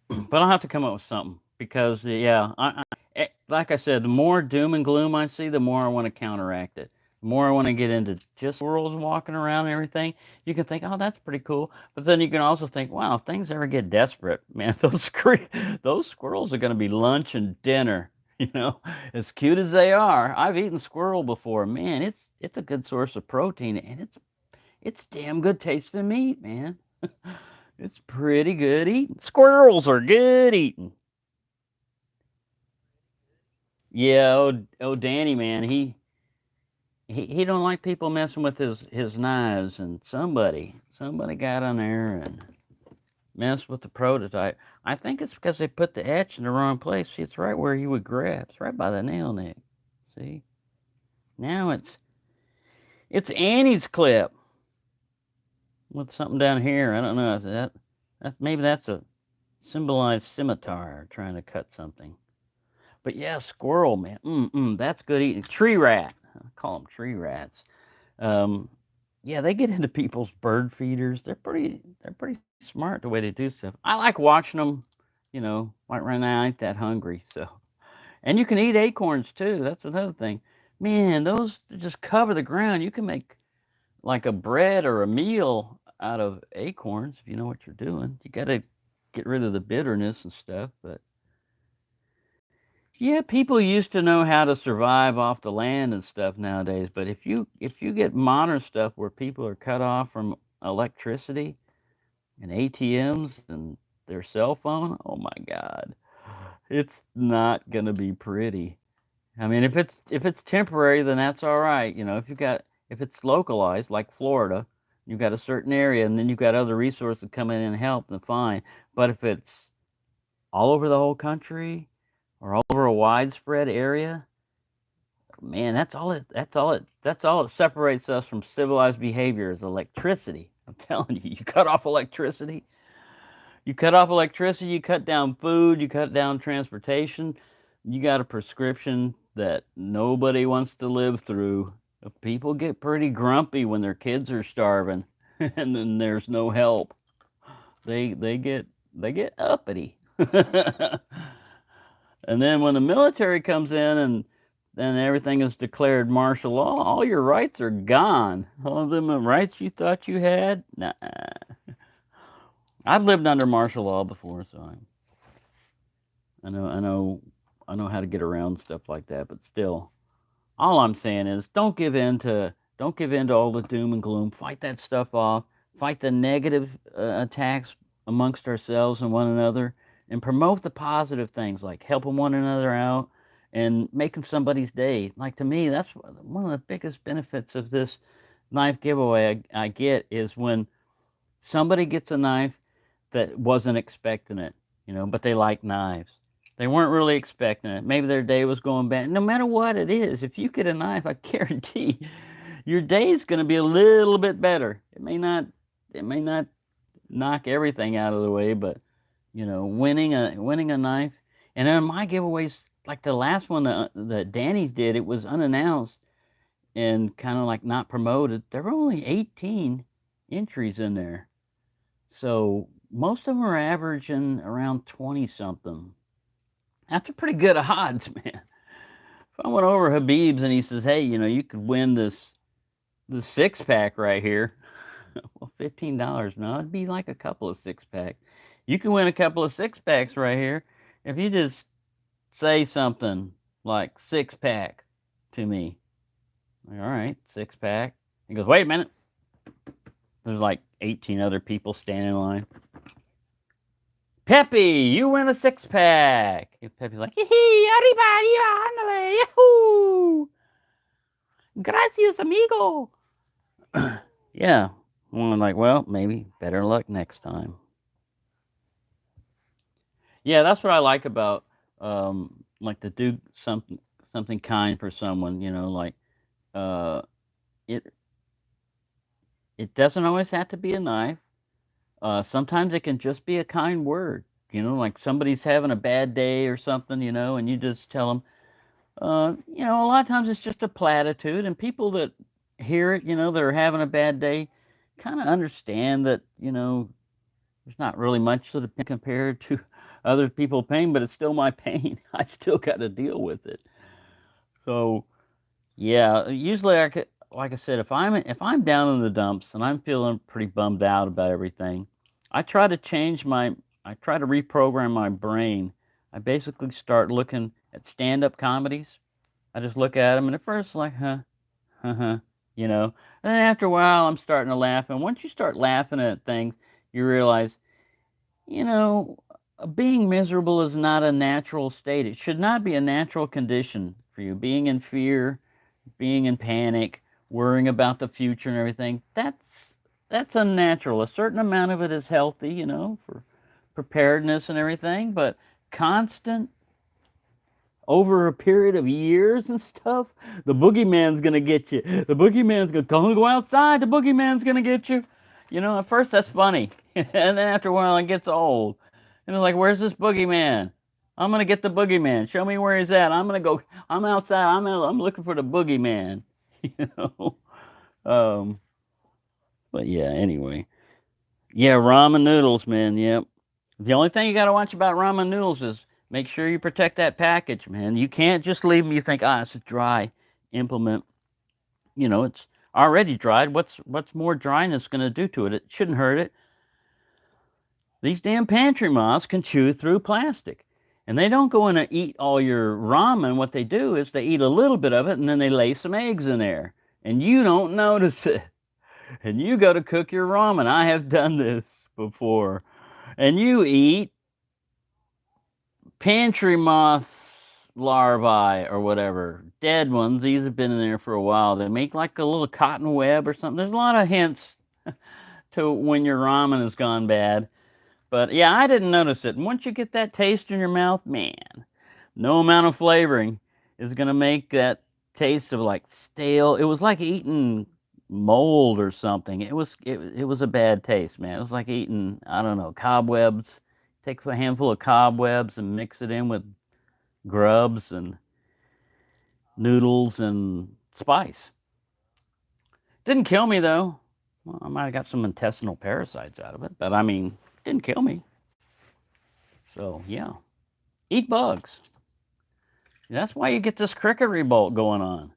But I'll have to come up with something because, like I said, the more doom and gloom I see, the more I want to counteract it. The more I want to get into just squirrels walking around and everything, you can think, oh, that's pretty cool. But then you can also think, wow, if things ever get desperate, man, those squirrels are going to be lunch and dinner. You know, as cute as they are. I've eaten squirrel before. Man, it's a good source of protein, and it's damn good tasting meat, man. It's pretty good eating. Squirrels are good eating. Yeah, Danny, man, he don't like people messing with his knives, and somebody got on there and messed with the prototype. I think it's because they put the etch in the wrong place. See, it's right where you would grab. It's right by the nail neck. See? Now it's Annie's clip with something down here. I don't know. Maybe that's a symbolized scimitar trying to cut something. But yeah, squirrel, man. That's good eating. Tree rat. I call them tree rats. Um, yeah, they get into people's bird feeders. They're pretty smart the way they do stuff. I like watching them. Like right now, I ain't that hungry, so. And you can eat acorns too. That's another thing. Man, those just cover the ground. You can make like a bread or a meal out of acorns if you know what you're doing. You got to get rid of the bitterness and stuff, but yeah, people used to know how to survive off the land and stuff nowadays, but if you get modern stuff where people are cut off from electricity and ATMs and their cell phone, oh my god. It's not going to be pretty. I mean, if it's temporary, then that's all right. If it's localized like Florida, you've got a certain area and then you've got other resources come in and help, then fine. But if it's all over the whole country or all over a widespread area, man, that's all it separates us from civilized behavior is electricity. I'm telling you, you cut off electricity, you cut down food, you cut down transportation, you got a prescription that nobody wants to live through. People get pretty grumpy when their kids are starving and then there's no help. They get uppity. And then when the military comes in and then everything is declared martial law, all your rights are gone. All of them rights you thought you had, nah. I've lived under martial law before, so I know how to get around stuff like that. But still, all I'm saying is don't give in to all the doom and gloom. Fight that stuff off. Fight the negative attacks amongst ourselves and one another, and promote the positive things like helping one another out and making somebody's day. Like to me, that's one of the biggest benefits of this knife giveaway I get is when somebody gets a knife that wasn't expecting it, but they like knives. They weren't really expecting it. Maybe their day was going bad. No matter what it is, if you get a knife, I guarantee your day is going to be a little bit better. It may not knock everything out of the way, but winning a knife. And then my giveaways, like the last one that Danny's did, it was unannounced and kind of like not promoted. There were only 18 entries in there. So most of them are averaging around 20 something. That's a pretty good odds, man. If I went over Habib's and he says, "Hey, you could win this 6-pack right here." Well, $15. No, it'd be like a couple of 6-packs. You can win a couple of 6-packs right here if you just say something like 6-pack to me. Like, all right, 6-pack. He goes, "Wait a minute." There's like 18 other people standing in line. "Peppy, you win a 6-pack." And Peppy's like, "Hee, arriba, ándale, yahoo! Gracias, amigo." Yeah. I'm like, well, maybe better luck next time. Yeah, that's what I like about like to do something kind for someone, like uh it it doesn't always have to be a knife. Sometimes it can just be a kind word. Like somebody's having a bad day or something, and you just tell them, a lot of times it's just a platitude, and people that hear it, that are having a bad day, kind of understand that, there's not really much that it compared to other people's pain, but it's still my pain. I still got to deal with it. So yeah, usually like I said, if I'm down in the dumps and I'm feeling pretty bummed out about everything, I try to reprogram my brain. I basically start looking at stand-up comedies. I just look at them, and at first, like, huh, huh, you know. And then after a while, I'm starting to laugh. And once you start laughing at things, you realize, you know, being miserable is not a natural state. It should not be a natural condition for you. Being in fear, being in panic, worrying about the future and everything, that's unnatural. A certain amount of it is healthy, for preparedness and everything, but constant over a period of years and stuff, the boogeyman's gonna get you. The boogeyman's gonna go outside. The boogeyman's gonna get you. At first that's funny, and then after a while it gets old. And it's like, where's this boogeyman? I'm gonna get the boogeyman. Show me where he's at. I'm gonna go. I'm outside. I'm looking for the boogeyman. You know. Um. But yeah. Anyway. Yeah. Ramen noodles, man. Yep. The only thing you got to watch about ramen noodles is make sure you protect that package, man. You can't just leave them. You think, it's a dry implement. It's already dried. What's more dryness going to do to it? It shouldn't hurt it. These damn pantry moths can chew through plastic. And they don't go in and eat all your ramen. What they do is they eat a little bit of it and then they lay some eggs in there. And you don't notice it. And you go to cook your ramen. I have done this before. And you eat pantry moth larvae or whatever, dead ones. These have been in there for a while. They make like a little cotton web or something. There's a lot of hints to when your ramen has gone bad. But yeah, I didn't notice it. And once you get that taste in your mouth, man, no amount of flavoring is going to make that taste of like stale. It was like eating mold or something. It was a bad taste, man. It was like eating, I don't know, cobwebs. Take a handful of cobwebs and mix it in with grubs and noodles and spice. Didn't kill me though. Well, I might have got some intestinal parasites out of it, but I mean, didn't kill me. So yeah, eat bugs. That's why you get this cricket revolt going on.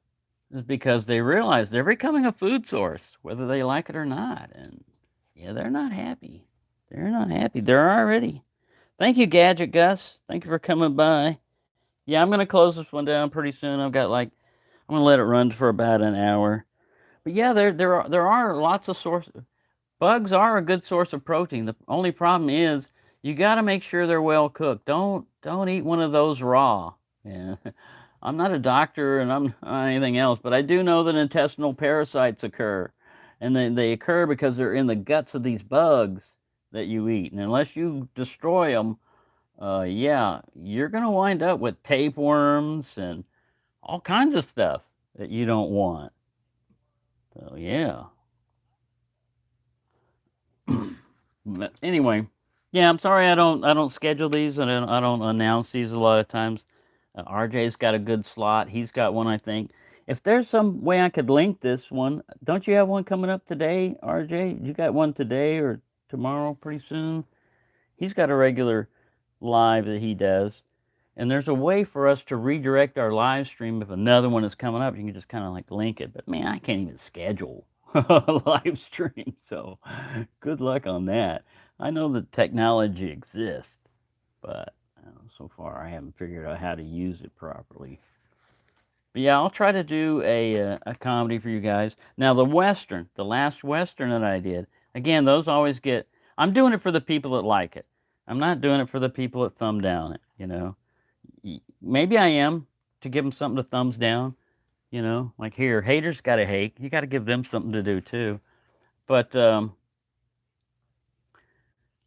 Is because they realize they're becoming a food source, whether they like it or not. And yeah, they're not happy. They're not happy. They're already. Thank you, Gadget Gus. Thank you for coming by. Yeah, I'm gonna close this one down pretty soon. I'm gonna let it run for about an hour. But yeah, there are lots of sources. Bugs are a good source of protein. The only problem is you got to make sure they're well cooked. Don't eat one of those raw. Yeah. I'm not a doctor and I'm not anything else, but I do know that intestinal parasites occur, and they occur because they're in the guts of these bugs that you eat. And unless you destroy them, yeah, you're gonna wind up with tapeworms and all kinds of stuff that you don't want. So yeah. But anyway, yeah, I'm sorry I don't schedule these and I don't announce these a lot of times. RJ's got a good slot. He's got one, I think. If there's some way I could link this one, don't you have one coming up today, RJ? You got one today or tomorrow pretty soon? He's got a regular live that he does. And there's a way for us to redirect our live stream if another one is coming up. You can just kind of like link it. But man, I can't even schedule a live stream. So good luck on that. I know the technology exists, but so far I haven't figured out how to use it properly. But yeah, I'll try to do a comedy for you guys. Now the last Western that I did, again, those always get. I'm doing it for the people that like it. I'm not doing it for the people that thumb down it. Maybe I am to give them something to thumbs down. Like here, haters gotta hate. You got to give them something to do too. But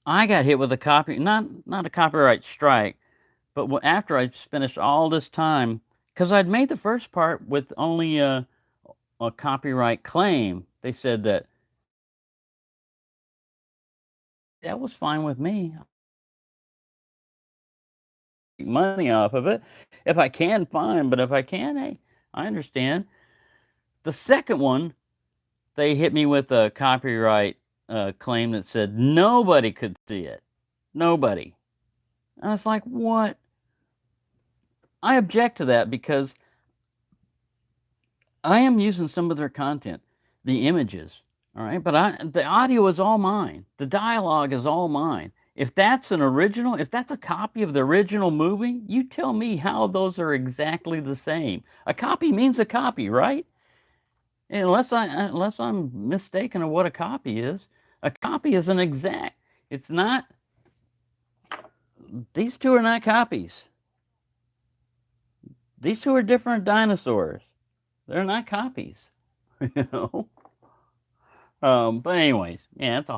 I got hit with not a copyright strike, but after I finished all this time, because I'd made the first part with only a copyright claim, they said that was fine with me. Money off of it. If I can, fine. But if I can't, hey, I understand. The second one, they hit me with a copyright claim that said nobody could see it. Nobody. And I was like, what? I object to that because I am using some of their content, the images, all right? But the audio is all mine. The dialogue is all mine. If that's if that's a copy of the original movie, you tell me how those are exactly the same. A copy means a copy, right? Unless I'm mistaken of what a copy is. A copy is an exact. It's not. These two are not copies. These two are different dinosaurs. They're not copies. But anyways, yeah, that's a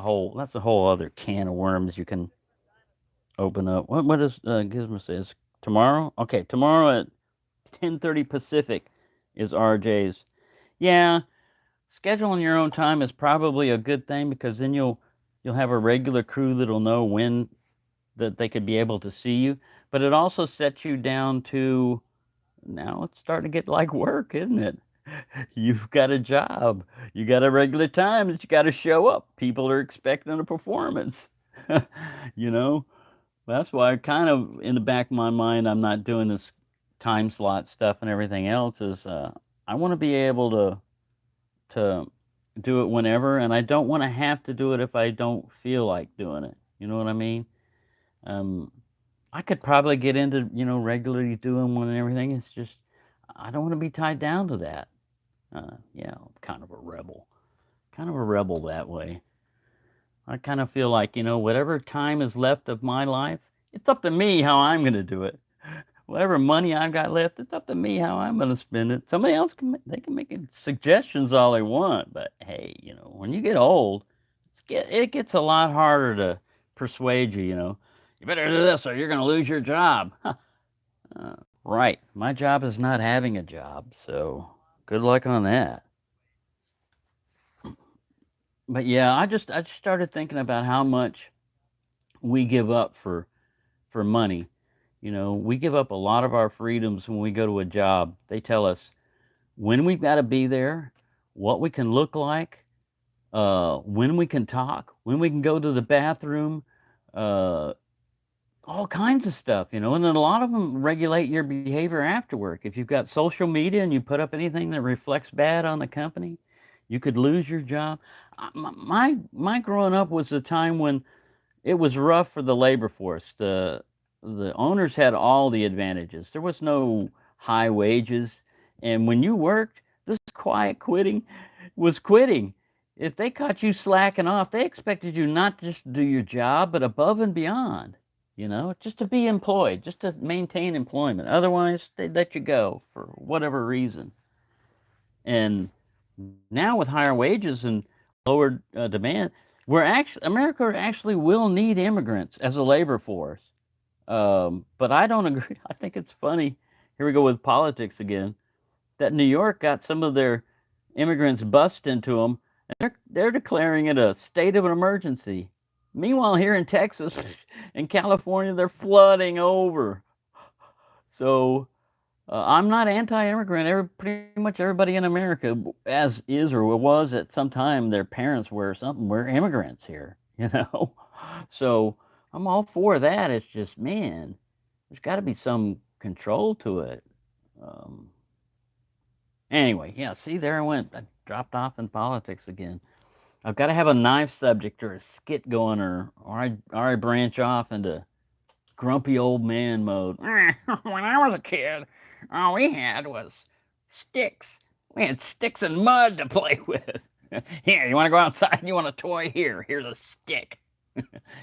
whole other can of worms you can open up. What does Gizmo says tomorrow? Okay, tomorrow at 10:30 Pacific is RJ's. Yeah. scheduling your own time is probably a good thing, because then you'll have a regular crew that'll know when that they could be able to see you. But it also sets you down to, now it's starting to get like work, isn't it? You've got a job. You got a regular time that you got to show up. People are expecting a performance. you know, that's why kind of in the back of my mind, I'm not doing this time slot stuff and everything else. Is I want to be able to do it whenever, and I don't want to have to do it if I don't feel like doing it. You know what I mean? Um, I could probably get into regularly doing one and everything. It's just I don't want to be tied down to that. Yeah, I'm kind of a rebel. Kind of a rebel that way. I kind of feel like, whatever time is left of my life, it's up to me how I'm going to do it. Whatever money I've got left, it's up to me how I'm going to spend it. Somebody else they can make suggestions all they want, but hey, when you get old, it gets a lot harder to persuade you. You better do this or you're going to lose your job. Right, my job is not having a job, so good luck on that. But yeah, I just started thinking about how much we give up for money. We give up a lot of our freedoms when we go to a job. They tell us when we've got to be there, what we can look like, when we can talk, when we can go to the bathroom, uh, all kinds of stuff, and then a lot of them regulate your behavior after work. If you've got social media and you put up anything that reflects bad on the company, you could lose your job. My growing up was a time when it was rough for the labor force. The owners had all the advantages. There was no high wages, and when you worked, this quiet quitting was quitting. If they caught you slacking off, they expected you not just to do your job, but above and beyond. Just to be employed, just to maintain employment. Otherwise, they'd let you go for whatever reason. And now with higher wages and lower demand, America actually will need immigrants as a labor force. But I don't agree. I think it's funny. Here we go with politics again. That New York got some of their immigrants bust into them, and they're declaring it a state of an emergency. Meanwhile, here in Texas and California, they're flooding over. So I'm not anti-immigrant. Pretty much everybody in America, as is or was at some time, their parents were something. We're immigrants here, So I'm all for that. It's just, man, there's got to be some control to it. Anyway, yeah. See, there I went. I dropped off in politics again. I've got to have a knife subject or a skit going, or I branch off into grumpy old man mode. When I was a kid, all we had was sticks. We had sticks and mud to play with. Here, you want to go outside? You want a toy? Here's a stick.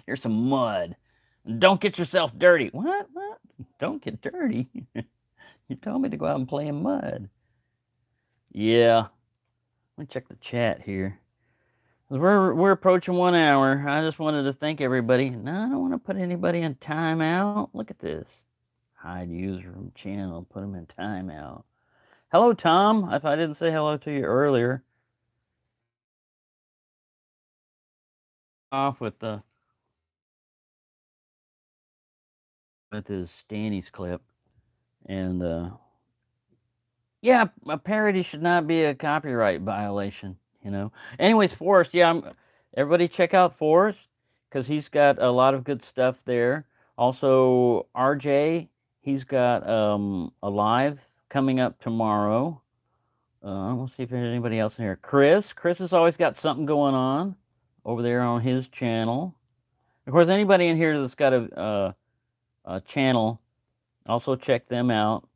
Here's some mud. Don't get yourself dirty. What? Don't get dirty? You told me to go out and play in mud. Yeah. Let me check the chat here. We're approaching 1 hour. I just wanted to thank everybody. No, I don't want to put anybody in timeout. Look at this. Hide user from channel. Put them in timeout. Hello, Tom. If I didn't say hello to you earlier. Off with his Stanny's clip. And yeah, a parody should not be a copyright violation. Anyways, Forrest, yeah, everybody check out Forrest, because he's got a lot of good stuff there. Also, RJ, he's got a live coming up tomorrow. We'll see if there's anybody else in here. Chris has always got something going on over there on his channel. Of course, anybody in here that's got a channel, also check them out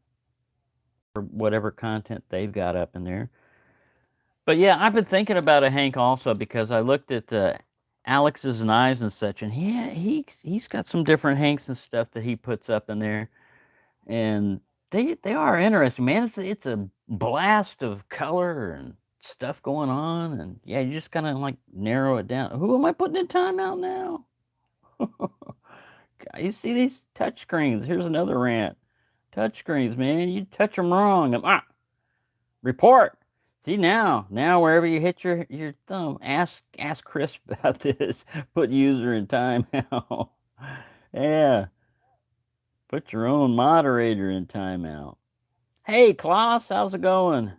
for whatever content they've got up in there. But yeah, I've been thinking about a Hank also, because I looked at Alex's and I's and such, and he's got some different Hanks and stuff that he puts up in there, and they are interesting, man. It's a blast of color and stuff going on, and yeah, you just kind of like narrow it down. Who am I putting in timeout now? You see these touch screens? Here's another rant. Touch screens, man. You touch them wrong. Report. See now wherever you hit your thumb, ask Chris about this. Put user in timeout. Yeah, put your own moderator in timeout. Hey, Klaus, how's it going?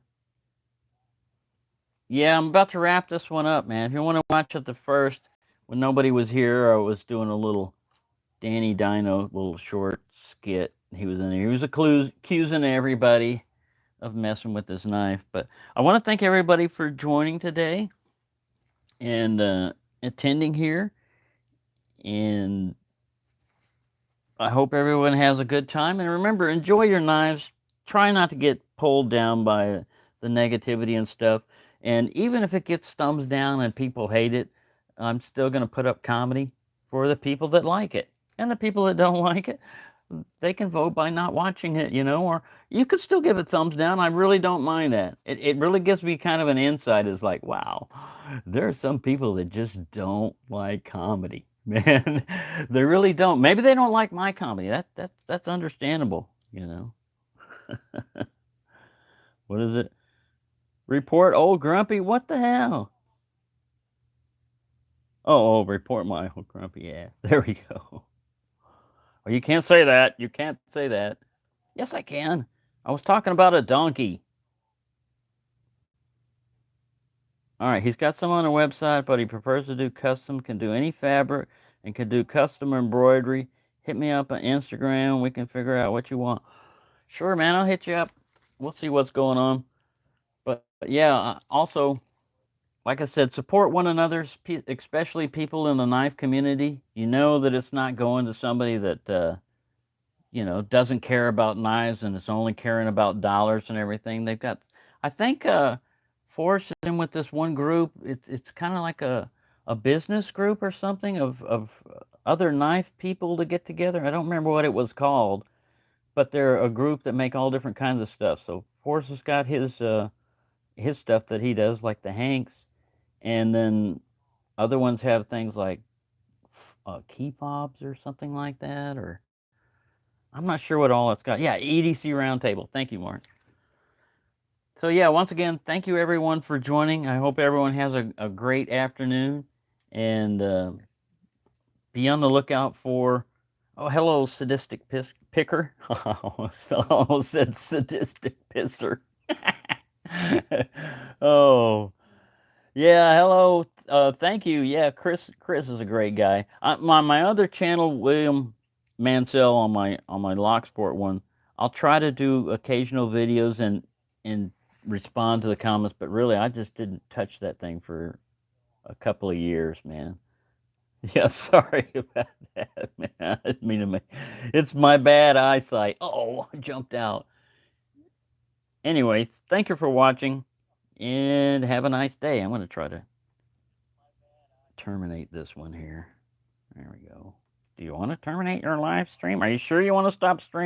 Yeah, I'm about to wrap this one up, man. If you want to watch it the first, when nobody was here, I was doing a little Danny Dino little short skit. He was in there. He was accusing everybody of messing with his knife. But I want to thank everybody for joining today and attending here. And I hope everyone has a good time. And remember, enjoy your knives. Try not to get pulled down by the negativity and stuff. And even if it gets thumbs down and people hate it, I'm still going to put up comedy for the people that like it. And the people that don't like it, they can vote by not watching it, or you could still give it thumbs down. I really don't mind that. It really gives me kind of an insight. It's like, wow, there are some people that just don't like comedy, man. They really don't. Maybe they don't like my comedy. That's understandable. What is it? Report old grumpy? What the hell? Oh, report my old grumpy ass. There we go. Oh, you can't say that. You can't say that. Yes, I can. I was talking about a donkey. All right, he's got some on the website, but he prefers to do custom, can do any fabric, and can do custom embroidery. Hit me up on Instagram. We can figure out what you want. Sure, man, I'll hit you up. We'll see what's going on. But yeah, also, like I said, support one another, especially people in the knife community. You know that it's not going to somebody that doesn't care about knives and is only caring about dollars and everything. They've got, I think, Forrest is in with this one group. It's kind of like a business group or something of other knife people to get together. I don't remember what it was called, but they're a group that make all different kinds of stuff. So Forrest has got his stuff that he does, like the Hanks, and then other ones have things like key fobs or something like that, or I'm not sure what all it's got. Yeah, EDC Roundtable. Thank you, Mark. So yeah, once again, thank you everyone for joining. I hope everyone has a great afternoon, and be on the lookout for. Oh, hello, sadistic picker. I almost said sadistic pisser. Oh, yeah. Hello. Thank you. Yeah, Chris. Chris is a great guy. My other channel, William Mansell, on my Locksport one. I'll try to do occasional videos and respond to the comments, but really, I just didn't touch that thing for a couple of years, man. Yeah, sorry about that, man. I didn't mean to make. It's my bad eyesight. Oh, I jumped out. Anyways, thank you for watching, and have a nice day. I'm going to try to terminate this one here. There we go. Do you want to terminate your live stream? Are you sure you want to stop streaming?